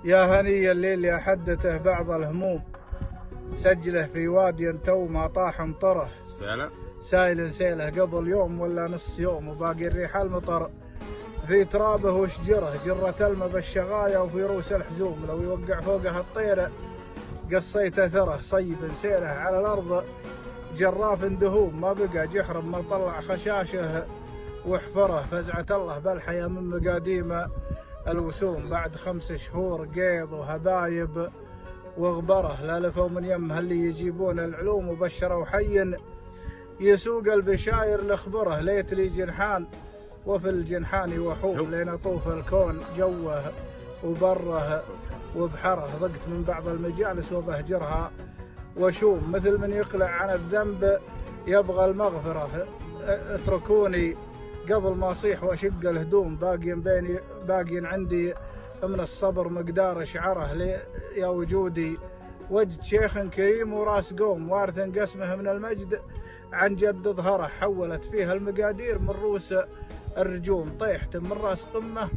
يا هني الليل يا حدته بعض الهموم، سجله في وادي تو ما طاح مطره، سايل سيله قبل يوم ولا نص يوم، وباقي الريح المطر في ترابه وشجره، جرة المه بالشغايه وفي روس الحزوم، لو يوقع فوقها الطيره قصيت اثره، صيب سيله على الارض جراف دهوم، ما بقى جحرم ما طلع خشاشه وحفره، فزعة الله بالحياة من مقاديمه الوسوم، بعد 5 شهور قيض وهبايب وغبره، لا لفوا من يمها اللي يجيبون العلوم، وبشروا حي يسوق البشاير لخبره، ليت لي جنحان وفي الجنحان وحوم، لين اطوف الكون جوه وبره وبحره، ضقت من بعض المجالس وبهجرها وشوم، مثل من يقلع عن الذنب يبغى المغفره، اتركوني قبل ما اصيح واشق الهدوم، باقي عندي من الصبر مقدار شعره، يا وجودي وجد شيخ كريم وراس قوم، وارث قسمه من المجد عن جد ظهره، حولت فيها المقادير من روس الرجوم، طيحت من راس قمه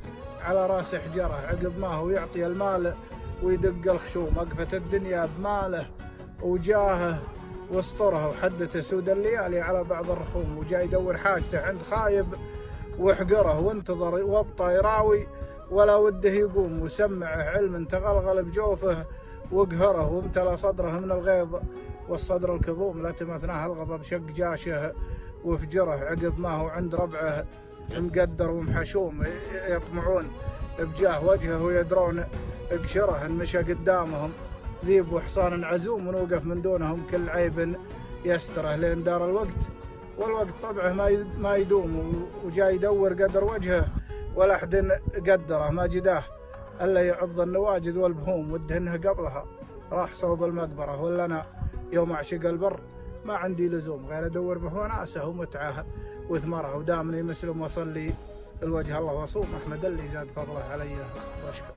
على راس حجره، عقب ما هو يعطي المال ويدق الخشوم، وقفت الدنيا بماله وجاهه واسطرها، وحدته سود الليالي على بعض الرخوم، وجاي يدور حاجته عند خايب وحقره، وانتظر وابطى يراوي ولا وده يقوم، وسمعه علم تغلغل بجوفه وقهره، وامتلى صدره من الغيظ والصدر الكظوم، لا تمثناه الغضب شق جاشه وفجره، عقب ما هو عند ربعه مقدر ومحشوم، يطمعون بجاه وجهه ويدرون قشره، ان مشى قدامهم ذيب وحصان عزوم، ونوقف من دونهم كل عيب يستره، لين دار الوقت والوقت طبعه ما يدوم، وجاي يدور قدر وجهه ولا أحد قدره، ما جداه الا يعض النواجذ والبهوم، ودهنها قبلها راح صوب المقبره، ولا انا يوم اعشق البر ما عندي لزوم غير ادور به وناسه ومتعه وثمره، ودامني مسلم وصلي الوجه الله وصوم، احمد اللي زاد فضله علي واشكر.